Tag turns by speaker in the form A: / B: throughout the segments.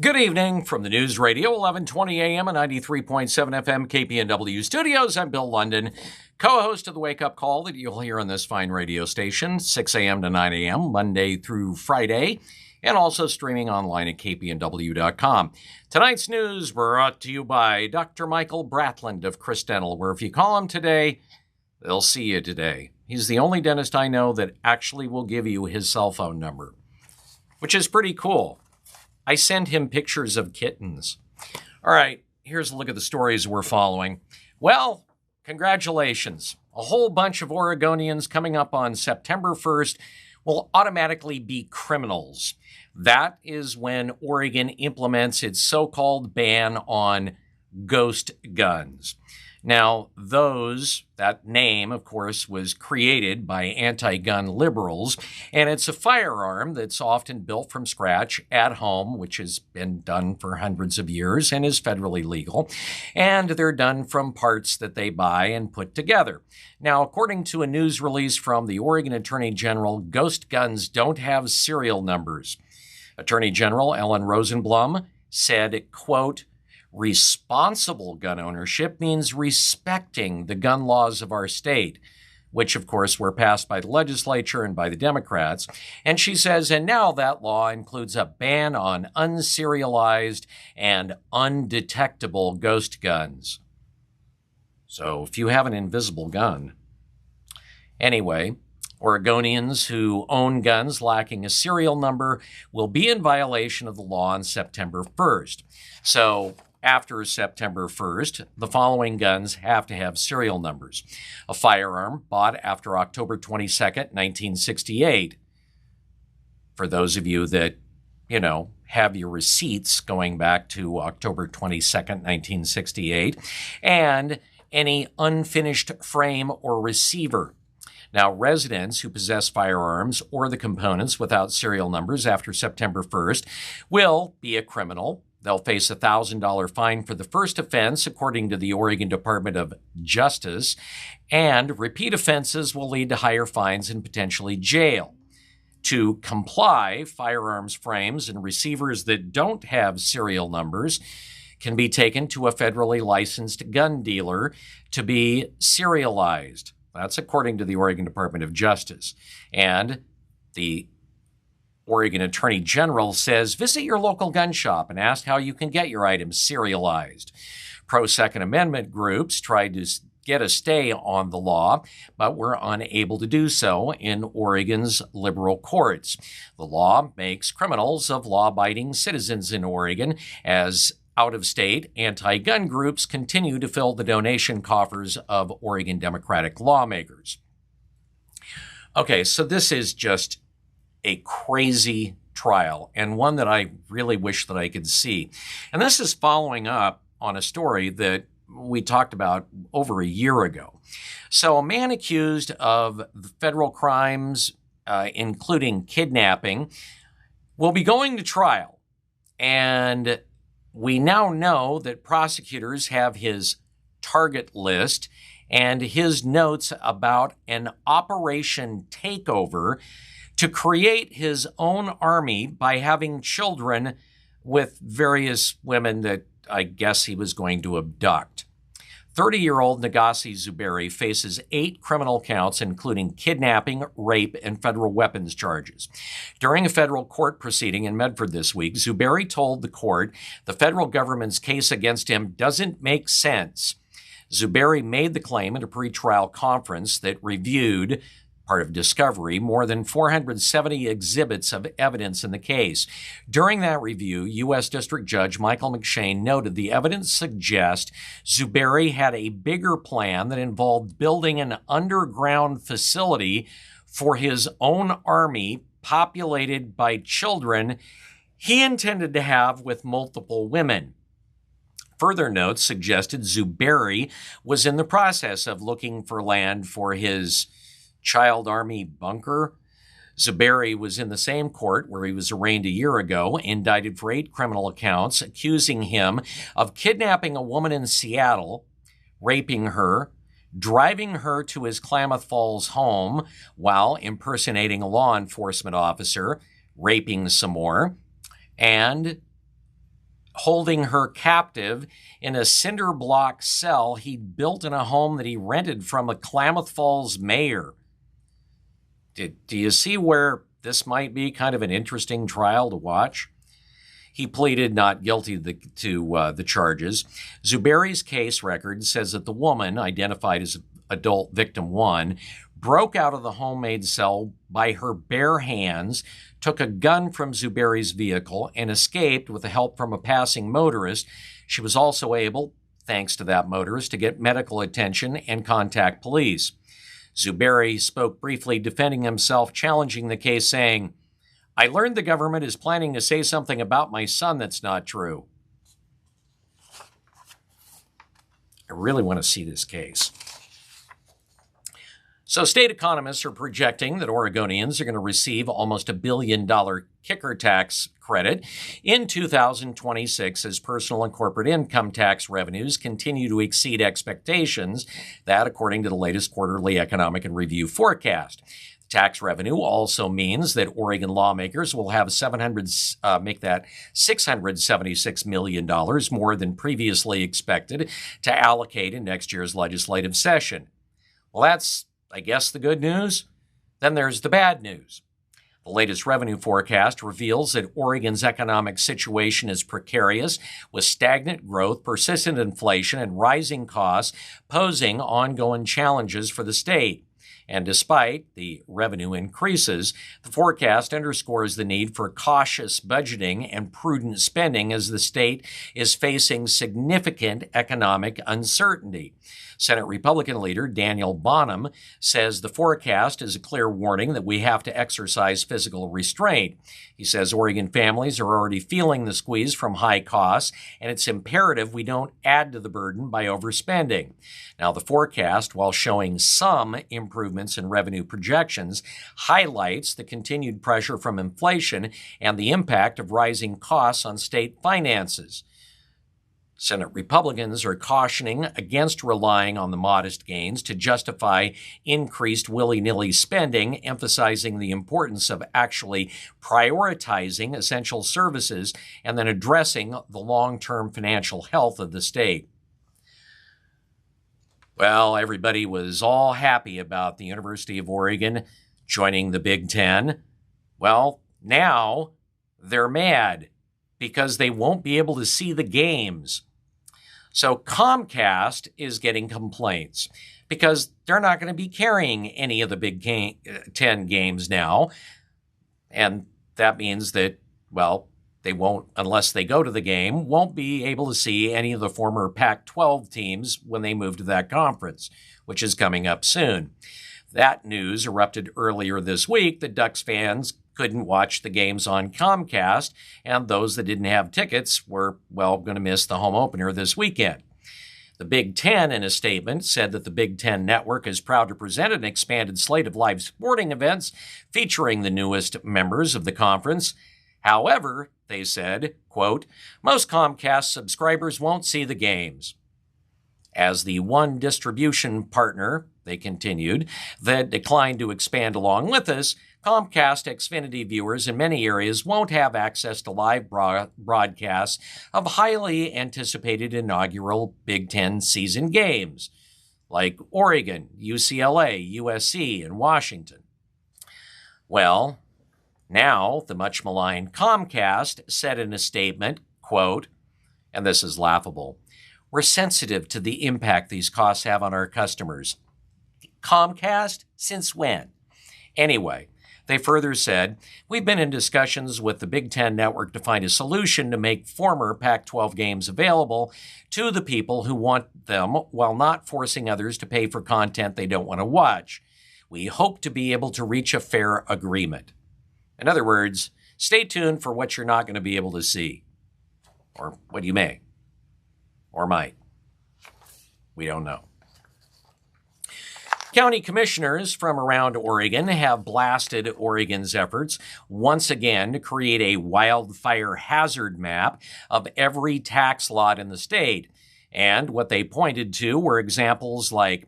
A: Good evening from the News Radio, 1120 AM and 93.7 FM KPNW studios. I'm Bill Lundun, co-host of the Wake Up Call that you'll hear on this fine radio station, 6 a.m. to 9 a.m., Monday through Friday, and also streaming online at kpnw.com. Tonight's news brought to you by Dr. Michael Bratland of Chris Dental, where if you call him today, they'll see you today. He's the only dentist I know that actually will give you his cell phone number, which is pretty cool. I send him pictures of kittens. All right, here's a look at the stories we're following. Well, congratulations. A whole bunch of Oregonians coming up on September 1st will automatically be criminals. That is when Oregon implements its so-called ban on ghost guns. Now, that name, of course, was created by anti-gun liberals, and it's a firearm that's often built from scratch at home, which has been done for hundreds of years and is federally legal, and they're done from parts that they buy and put together. Now, according to a news release from the Oregon Attorney General, ghost guns don't have serial numbers. Attorney General Ellen Rosenblum said, quote, "Responsible gun ownership means respecting the gun laws of our state," which, of course, were passed by the legislature and by the Democrats. And she says, and now that law includes a ban on unserialized and undetectable ghost guns. So if you have an invisible gun. Anyway, Oregonians who own guns lacking a serial number will be in violation of the law on September 1st. So after September 1st, the following guns have to have serial numbers. A firearm bought after October 22nd, 1968. For those of you that, have your receipts going back to October 22nd, 1968. And any unfinished frame or receiver. Now, residents who possess firearms or the components without serial numbers after September 1st will be a criminal. They'll face a $1,000 fine for the first offense, according to the Oregon Department of Justice, and repeat offenses will lead to higher fines and potentially jail. To comply, firearms frames and receivers that don't have serial numbers can be taken to a federally licensed gun dealer to be serialized. That's according to the Oregon Department of Justice. And the Oregon Attorney General says, visit your local gun shop and ask how you can get your items serialized. Pro-Second Amendment groups tried to get a stay on the law, but were unable to do so in Oregon's liberal courts. The law makes criminals of law-abiding citizens in Oregon as out-of-state anti-gun groups continue to fill the donation coffers of Oregon Democratic lawmakers. Okay, so this is just a crazy trial, and one that I really wish that I could see. And this is following up on a story that we talked about over a year ago. So a man accused of federal crimes, including kidnapping, will be going to trial. And we now know that prosecutors have his target list and his notes about an Operation Takeover to create his own army by having children with various women that I guess he was going to abduct. 30-year-old Nagasi Zuberi faces 8 criminal counts, including kidnapping, rape, and federal weapons charges. During a federal court proceeding in Medford this week, Zuberi told the court the federal government's case against him doesn't make sense. Zuberi made the claim at a pretrial conference that reviewed, part of discovery, more than 470 exhibits of evidence in the case. During that review, U.S. District Judge Michael McShane noted the evidence suggests Zuberi had a bigger plan that involved building an underground facility for his own army populated by children he intended to have with multiple women. Further notes suggested Zuberi was in the process of looking for land for his child army bunker. Zuberi was in the same court where he was arraigned a year ago, indicted for 8 criminal accounts, accusing him of kidnapping a woman in Seattle, raping her, driving her to his Klamath Falls home while impersonating a law enforcement officer, raping some more, and holding her captive in a cinder block cell he'd built in a home that he rented from a Klamath Falls mayor. Do you see where this might be kind of an interesting trial to watch? He pleaded not guilty to the charges. Zuberi's case record says that the woman, identified as adult victim 1, broke out of the homemade cell by her bare hands, took a gun from Zuberi's vehicle, and escaped with the help from a passing motorist. She was also able, thanks to that motorist, to get medical attention and contact police. Zuberi spoke briefly, defending himself, challenging the case, saying, "I learned the government is planning to say something about my son that's not true." I really want to see this case. So state economists are projecting that Oregonians are going to receive almost $1 billion kicker tax credit in 2026 as personal and corporate income tax revenues continue to exceed expectations. That, according to the latest quarterly economic and review forecast. Tax revenue also means that Oregon lawmakers will have $676 million more than previously expected to allocate in next year's legislative session. Well, that's, I guess, the good news. Then there's the bad news. The latest revenue forecast reveals that Oregon's economic situation is precarious, with stagnant growth, persistent inflation, and rising costs posing ongoing challenges for the state. And despite the revenue increases, the forecast underscores the need for cautious budgeting and prudent spending as the state is facing significant economic uncertainty. Senate Republican leader Daniel Bonham says the forecast is a clear warning that we have to exercise physical restraint. He says Oregon families are already feeling the squeeze from high costs, and it's imperative we don't add to the burden by overspending. Now, the forecast, while showing some improvements in revenue projections, highlights the continued pressure from inflation and the impact of rising costs on state finances. Senate Republicans are cautioning against relying on the modest gains to justify increased willy-nilly spending, emphasizing the importance of actually prioritizing essential services and then addressing the long-term financial health of the state. Well, everybody was all happy about the University of Oregon joining the Big Ten. Well, now they're mad because they won't be able to see the games. So Comcast is getting complaints because they're not going to be carrying any of the Big Ten games now. And that means that, well, they won't, unless they go to the game, won't be able to see any of the former Pac-12 teams when they move to that conference, which is coming up soon. That news erupted earlier this week that Ducks fans couldn't watch the games on Comcast, and those that didn't have tickets were, well, going to miss the home opener this weekend. The Big Ten, in a statement, said that the Big Ten Network is proud to present an expanded slate of live sporting events featuring the newest members of the conference. However, they said, quote, most Comcast subscribers won't see the games. As the one distribution partner, they continued, that declined to expand along with us, Comcast Xfinity viewers in many areas won't have access to live broadcasts of highly anticipated inaugural Big Ten season games, like Oregon, UCLA, USC, and Washington. Well, now the much maligned Comcast said in a statement, quote, and this is laughable, we're sensitive to the impact these costs have on our customers. Comcast? Since when? Anyway, they further said, we've been in discussions with the Big Ten Network to find a solution to make former Pac-12 games available to the people who want them while not forcing others to pay for content they don't want to watch. We hope to be able to reach a fair agreement. In other words, stay tuned for what you're not going to be able to see. Or what you may. Or might. We don't know. County commissioners from around Oregon have blasted Oregon's efforts once again to create a wildfire hazard map of every tax lot in the state. And what they pointed to were examples like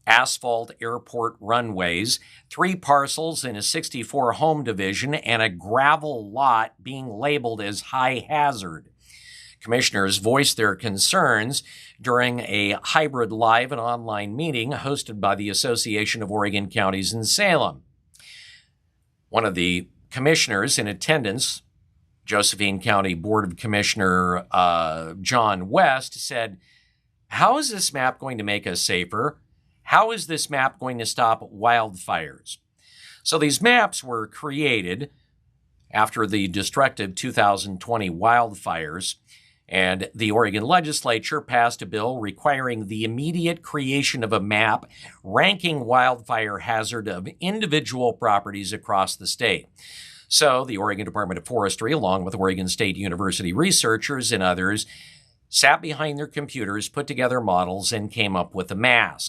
A: asphalt airport runways, 3 parcels in a 64-home division, and a gravel lot being labeled as high hazard. Commissioners voiced their concerns during a hybrid live and online meeting hosted by the Association of Oregon Counties in Salem. One of the commissioners in attendance, Josephine County Board of Commissioner John West, said, "How is this map going to make us safer? How is this map going to stop wildfires?" So these maps were created after the destructive 2020 wildfires, and the Oregon legislature passed a bill requiring the immediate creation of a map ranking wildfire hazard of individual properties across the state. So the Oregon Department of Forestry, along with Oregon State University researchers and others, sat behind their computers, put together models, and came up with the map.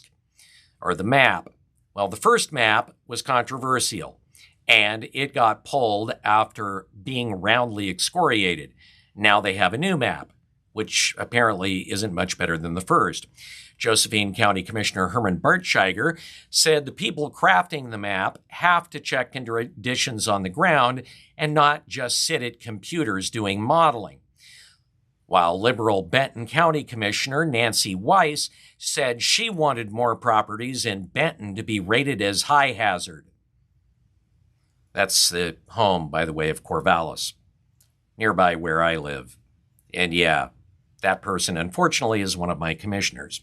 A: Well, the first map was controversial, and it got pulled after being roundly excoriated. Now they have a new map, which apparently isn't much better than the first. Josephine County Commissioner Herman Bartscheiger said the people crafting the map have to check conditions on the ground and not just sit at computers doing modeling. While liberal Benton County Commissioner Nancy Weiss said she wanted more properties in Benton to be rated as high hazard. That's the home, by the way, of Corvallis, nearby where I live. And yeah, that person, unfortunately, is one of my commissioners.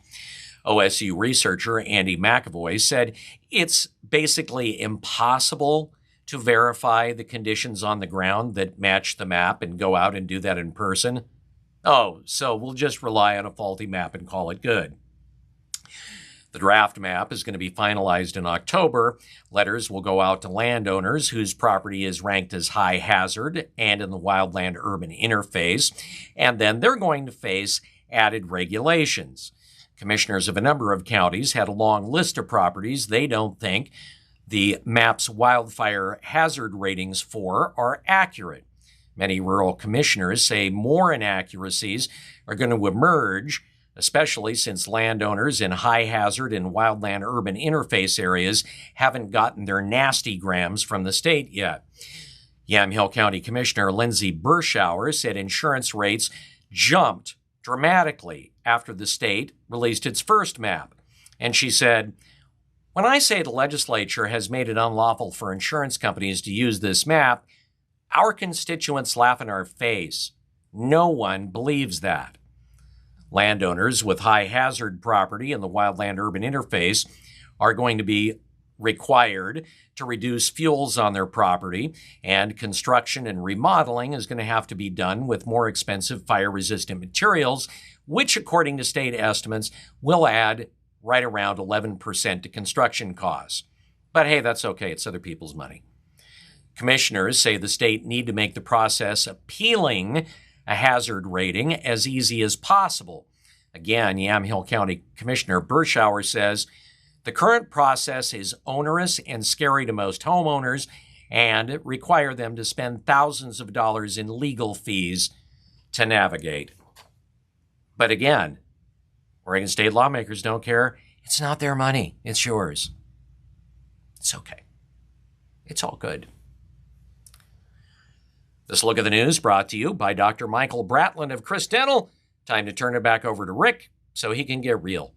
A: OSU researcher Andy McAvoy said it's basically impossible to verify the conditions on the ground that match the map and go out and do that in person. Oh, so we'll just rely on a faulty map and call it good. The draft map is going to be finalized in October. Letters will go out to landowners whose property is ranked as high hazard and in the wildland-urban interface, and then they're going to face added regulations. Commissioners of a number of counties had a long list of properties they don't think the map's wildfire hazard ratings for are accurate. Many rural commissioners say more inaccuracies are going to emerge, especially since landowners in high hazard and wildland urban interface areas haven't gotten their nasty grams from the state yet. Yamhill County Commissioner Lindsay Burschauer said insurance rates jumped dramatically after the state released its first map. And she said, "When I say the legislature has made it unlawful for insurance companies to use this map, our constituents laugh in our face. No one believes that." Landowners with high hazard property in the wildland urban interface are going to be required to reduce fuels on their property, and construction and remodeling is going to have to be done with more expensive fire-resistant materials, which, according to state estimates, will add right around 11% to construction costs. But hey, that's okay. It's other people's money. Commissioners say the state need to make the process appealing a hazard rating as easy as possible. Again, Yamhill County Commissioner Burschauer says the current process is onerous and scary to most homeowners and require them to spend thousands of dollars in legal fees to navigate. But again, Oregon state lawmakers don't care. It's not their money. It's yours. It's okay. It's all good. This look at the news brought to you by Dr. Michael Bratland of Chris Dental. Time to turn it back over to Rick so he can get real.